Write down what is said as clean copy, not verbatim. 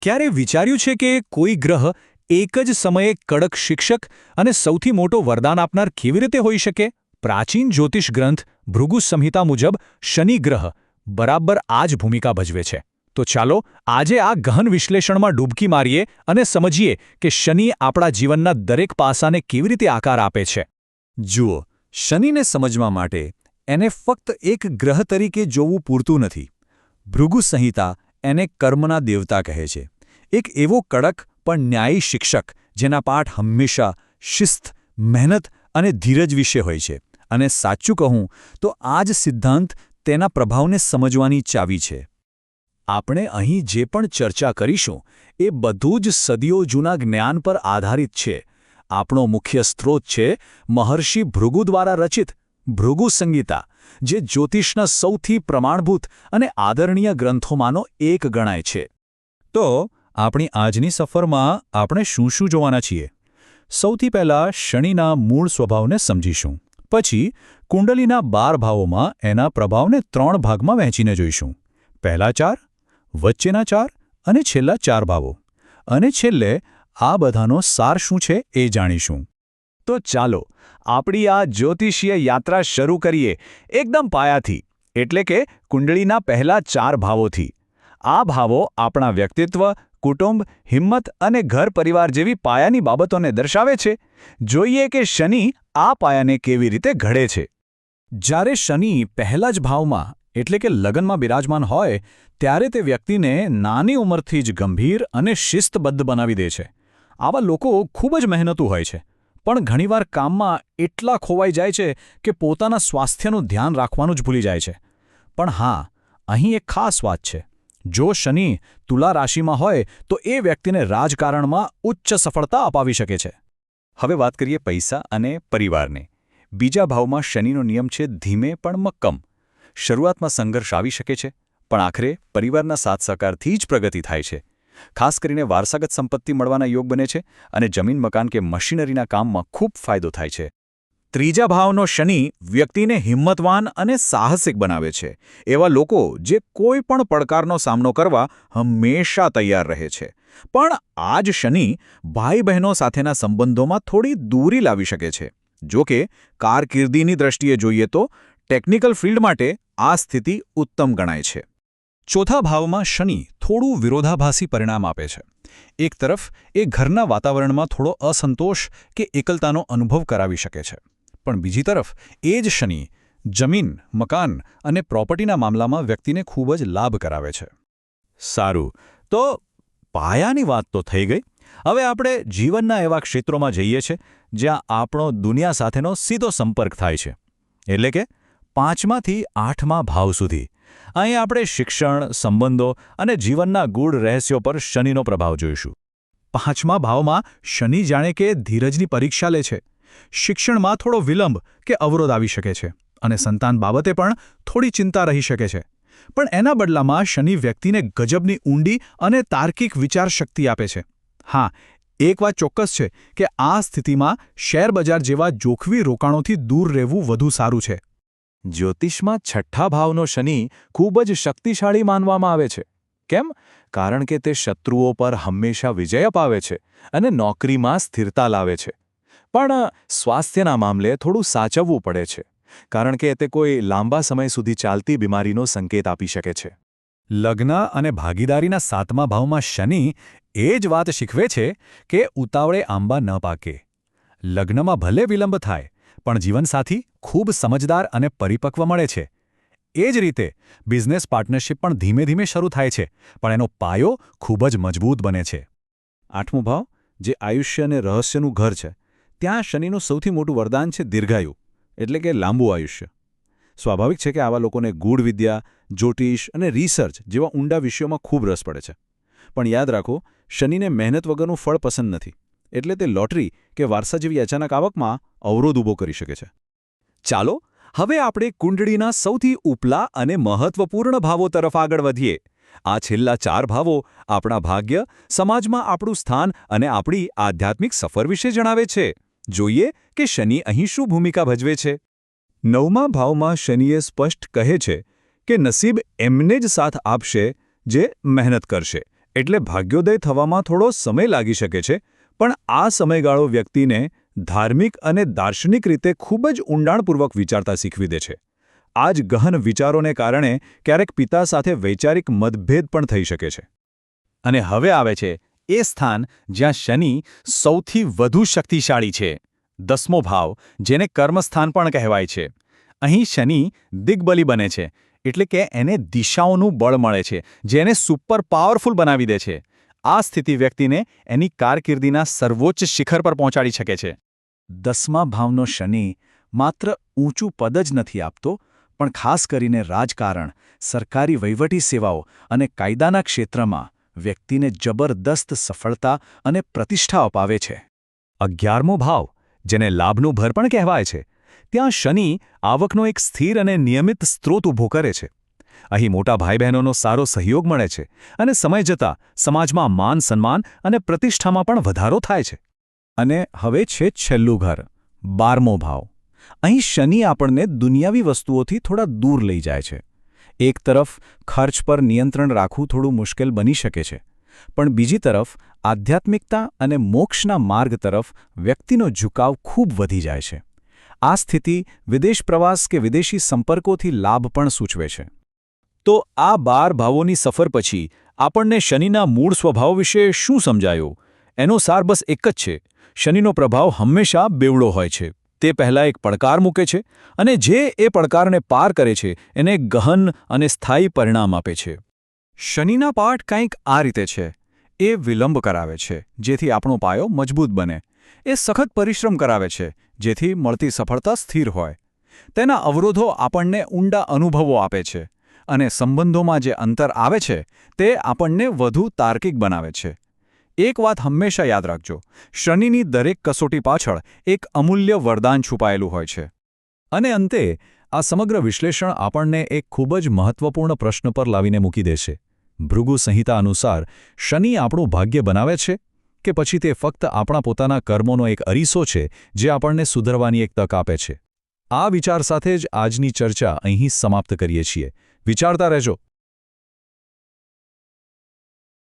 ક્યારે વિચાર્યું છે કે કોઈ ગ્રહ એક જ સમયે કડક શિક્ષક અને સૌથી મોટો વરદાન આપનાર કેવી રીતે હોઈ શકે? પ્રાચીન જ્યોતિષ ગ્રંથ ભૃગુ સંહિતા મુજબ શનિ ગ્રહ બરાબર આ જ ભૂમિકા ભજવે છે. તો ચાલો આજે આ ગહન વિશ્લેષણમાં ડૂબકી મારીએ અને સમજીએ કે શનિ આપણા જીવનના દરેક પાસાને કેવી રીતે આકાર આપે છે. જુઓ, શનિને સમજવા માટે એને ફક્ત એક ગ્રહ તરીકે જોવું પૂરતું નથી. ભૃગુ સંહિતા એને કર્મના દેવતા કહે છે. એક એવો કડક પણ ન્યાયી શિક્ષક જેના પાઠ હંમેશા શિસ્ત, મહેનત અને ધીરજ વિશે હોય છે. અને સાચું કહું તો આ જ સિદ્ધાંત તેના પ્રભાવને સમજવાની ચાવી છે. આપણે અહીં જે પણ ચર્ચા કરીશું એ બધું જ સદીઓ જૂના જ્ઞાન પર આધારિત છે. આપણો મુખ્ય સ્ત્રોત છે મહર્ષિ ભૃગુ દ્વારા રચિત ભૃગુ સંહિતા, જે જ્યોતિષના સૌથી પ્રમાણભૂત અને આદરણીય ગ્રંથોમાંનો એક ગણાય છે. તો આપણી આજની સફરમાં આપણે શું શું જોવાના છીએ? સૌથી પહેલાં શનિના મૂળ સ્વભાવને સમજીશું. પછી કુંડલીના 12 ભાવોમાં એના પ્રભાવને 3 ભાગમાં વહેંચીને જોઈશું. પહેલા 4, વચ્ચેના 4 અને છેલ્લા 4 ભાવો. અને છેલ્લે આ બધાનો સાર શું છે એ જાણીશું. તો ચાલો આપણી આ જ્યોતિષીય યાત્રા શરૂ કરીએ એકદમ પાયાથી, એટલે કે કુંડળીના પહેલા 4 ભાવોથી. આ ભાવો આપણા વ્યક્તિત્વ, કુટુંબ, હિંમત અને ઘર પરિવાર જેવી પાયાની બાબતોને દર્શાવે છે. જોઈએ કે શનિ આ પાયાને કેવી રીતે ઘડે છે. જ્યારે શનિ પહેલા જ ભાવમાં એટલે કે લગ્નમાં બિરાજમાન હોય ત્યારે તે વ્યક્તિને નાની ઉંમરથી જ ગંભીર અને શિસ્તબદ્ધ બનાવી દે છે. આવા લોકો ખૂબ જ મહેનતુ હોય છે, પણ ઘણીવાર કામમાં એટલા ખોવાઈ જાય છે કે પોતાના સ્વાસ્થ્યનું ધ્યાન રાખવાનું જ ભૂલી જાય છે. પણ હા, અહીં એક ખાસ વાત છે. જો શનિ તુલા રાશિમાં હોય તો એ વ્યક્તિને રાજકારણમાં ઉચ્ચ સફળતા અપાવી શકે છે. હવે વાત કરીએ પૈસા અને પરિવારને. બીજા ભાવમાં શનિનો નિયમ છે ધીમે પણ મક્કમ. શરૂઆતમાં સંઘર્ષ આવી શકે છે, પણ આખરે પરિવારના સાથ સહકારથી જ પ્રગતિ થાય છે. ખાસ કરીને વારસાગત સંપત્તિ મળવાના યોગ બને છે અને જમીન, મકાન કે મશીનરીના કામમાં ખૂબ ફાયદો થાય છે. ત્રીજા ભાવનો શનિ વ્યક્તિને હિંમતવાન અને સાહસિક બનાવે છે. એવા લોકો જે કોઈ પણ પડકારનો સામનો કરવા હંમેશા તૈયાર રહે છે. પણ આ જ શનિ ભાઈ બહેનો સાથેના સંબંધોમાં થોડી દૂરી લાવી શકે છે. જો કે કારકિર્દીની દ્રષ્ટિએ જોઈએ તો ટેકનિકલ ફિલ્ડ માટે આ સ્થિતિ ઉત્તમ ગણાય છે. ચોથા ભાવમાં શનિ થોડું વિરોધાભાસી પરિણામ આપે છે. એક તરફ એ ઘરના વાતાવરણમાં થોડો અસંતોષ કે એકલતાનો અનુભવ કરાવી શકે છે. પણ બીજી તરફ એ જ શનિ જમીન, મકાન અને પ્રોપર્ટીના મામલામાં વ્યક્તિને ખૂબ જ લાભ કરાવે છે. સારું, તો પાયાની વાત તો થઈ ગઈ. હવે આપણે જીવનના એવા ક્ષેત્રોમાં જઈએ છીએ જ્યાં આપણો દુનિયા સાથેનો સીધો સંપર્ક થાય છે, એટલે કે 5માથી 8મા ભાવ સુધી. અહીં આપણે શિક્ષણ, સંબંધો અને જીવનના ગૂઢ રહસ્યો પર શનિનો પ્રભાવ જોઈશું. 5મા ભાવમાં શનિ જાણે કે ધીરજની પરીક્ષા લે છે. શિક્ષણમાં થોડો વિલંબ કે અવરોધ આવી શકે છે અને સંતાન બાબતે પણ થોડી ચિંતા રહી શકે છે. પણ એના બદલામાં શનિ વ્યક્તિને ગજબની ઊંડી અને તાર્કિક વિચારશક્તિ આપે છે. હા, એક વાત ચોક્કસ છે કે આ સ્થિતિમાં શેરબજાર જેવા જોખમી રોકાણોથી દૂર રહેવું વધુ સારું છે. જ્યોતિષમાં 6ઠ્ઠા ભાવનો શનિ ખૂબ જ શક્તિશાળી માનવામાં આવે છે. કેમ? કારણ કે તે શત્રુઓ પર હંમેશા વિજય અપાવે છે અને નોકરીમાં સ્થિરતા લાવે છે. પણ સ્વાસ્થ્યના મામલે થોડું સાચવવું પડે છે, કારણ કે તે કોઈ લાંબા સમય સુધી ચાલતી બીમારીનો સંકેત આપી શકે છે. લગ્ન અને ભાગીદારીના 7મા ભાવમાં શનિ એ જ વાત શીખવે છે કે ઉતાવળે આંબા ન પાકે. લગ્નમાં ભલે વિલંબ થાય, પણ જીવનસાથી ખૂબ સમજદાર અને પરિપક્વ મળે છે. એ જ રીતે બિઝનેસ પાર્ટનરશિપ પણ ધીમે ધીમે શરૂ થાય છે, પણ એનો પાયો ખૂબ જ મજબૂત બને છે. 8મો ભાવ, જે આયુષ્ય અને રહસ્યનું ઘર છે, ત્યાં શનિનું સૌથી મોટું વરદાન છે દીર્ઘાયુ, એટલે કે લાંબુ આયુષ્ય. સ્વાભાવિક છે કે આવા લોકોને ગૂઢ વિદ્યા, જ્યોતિષ અને રિસર્ચ જેવા ઊંડા વિષયોમાં ખૂબ રસ પડે છે. પણ યાદ રાખો, શનિને મહેનત વગરનું ફળ પસંદ નથી, એટલે તે લોટરી કે વારસા જેવી અચાનક આવકમાં અવરોધ ઊભો કરી શકે છે. ચાલો હવે આપણે કુંડળીના સૌથી ઉપલા અને મહત્વપૂર્ણ ભાવો તરફ આગળ વધીએ. આ છેલ્લા 4 ભાવો આપણા ભાગ્ય, સમાજમાં આપણું સ્થાન અને આપણી આધ્યાત્મિક સફર વિશે જણાવે છે. જોઈએ કે શનિ અહીં શું ભૂમિકા ભજવે છે. 9મા ભાવમાં શનિએ સ્પષ્ટ કહે છે કે નસીબ એમને જ સાથ આપશે જે મહેનત કરશે, એટલે ભાગ્યોદય થવામાં થોડો સમય લાગી શકે છે, પણ આ સમયગાળો વ્યક્તિને ધાર્મિક અને દાર્શનિક રીતે ખૂબ જ ઊંડાણપૂર્વક વિચારતા શીખવી દે છે. આ જ ગહન વિચારોને કારણે ક્યારેક પિતા સાથે વૈચારિક મતભેદ પણ થઈ શકે છે. અને હવે આવે છે એ સ્થાન જ્યાં શનિ સૌથી વધુ શક્તિશાળી છે, 10મો ભાવ, જેને કર્મસ્થાન પણ કહેવાય છે. અહીં શનિ દિગ્બલી બને છે, એટલે કે એને દિશાઓનું બળ મળે છે, જે એને સુપર પાવરફુલ બનાવી દે છે. આ સ્થિતિ વ્યક્તિને એની કારકિર્દીના સર્વોચ્ચ શિખર પર પહોંચાડી શકે છે. 10મા ભાવનો શનિ માત્ર ઊંચું પદ જ નથી આપતો, પણ ખાસ કરીને રાજકારણ, સરકારી વહીવટી સેવાઓ અને કાયદાના ક્ષેત્રમાં વ્યક્તિને જબરદસ્ત સફળતા અને પ્રતિષ્ઠા અપાવે છે. 11મો ભાવ, જેને લાભનું ઘર પણ કહેવાય છે, ત્યાં શનિ આવકનો એક સ્થિર અને નિયમિત સ્ત્રોત ઊભો કરે છે. અહીં મોટા ભાઈ બહેનોનો સારો સહયોગ મળે છે અને સમય જતાં સમાજમાં માન સન્માન અને પ્રતિષ્ઠામાં પણ વધારો થાય છે. અને હવે છે છેલ્લું ઘર, 12મો ભાવ. અહીં શનિ આપણને દુનિયાવી વસ્તુઓથી થોડા દૂર લઈ જાય છે. એક તરફ ખર્ચ પર નિયંત્રણ રાખવું થોડું મુશ્કેલ બની શકે છે, પણ બીજી તરફ આધ્યાત્મિકતા અને મોક્ષના માર્ગ તરફ વ્યક્તિનો ઝુકાવ ખૂબ વધી જાય છે. આ સ્થિતિ વિદેશ પ્રવાસ કે વિદેશી સંપર્કોથી લાભ પણ સૂચવે છે. તો આ 12 ભાવોની સફર પછી આપણને શનિના મૂળ સ્વભાવ વિશે શું સમજાયું? એનો સાર બસ એક જ છે: શનિનો પ્રભાવ હંમેશા બેવડો હોય છે. તે પહેલાં એક પડકાર મૂકે છે, અને જે એ પડકારને પાર કરે છે એને ગહન અને સ્થાયી પરિણામ આપે છે. શનિના પાઠ કંઈક આ રીતે છે. એ વિલંબ કરાવે છે, જેથી આપણો પાયો મજબૂત બને. એ સખત પરિશ્રમ કરાવે છે, જેથી મળતી સફળતા સ્થિર હોય. તેના અવરોધો આપણને ઊંડા અનુભવો આપે છે, અને સંબંધોમાં જે અંતર આવે છે તે આપણને વધુ તાર્કિક બનાવે છે. એક વાત હંમેશા યાદ રાખજો: શનિની દરેક કસોટી પાછળ એક અમૂલ્ય વરદાન છુપાયેલું હોય છે. અને અંતે આ સમગ્ર વિશ્લેષણ આપણને એક ખૂબ જ મહત્વપૂર્ણ પ્રશ્ન પર લાવીને મૂકી દેશે. ભૃગુ સંહિતા અનુસાર શનિ આપણું ભાગ્ય બનાવે છે કે પછી તે ફક્ત આપણા પોતાના કર્મોનો એક અરીસો છે જે આપણને સુધરવાની એક તક આપે છે? આ વિચાર સાથે જ આજની ચર્ચા અહીં સમાપ્ત કરીએ છીએ. વિચારતા રહેજો.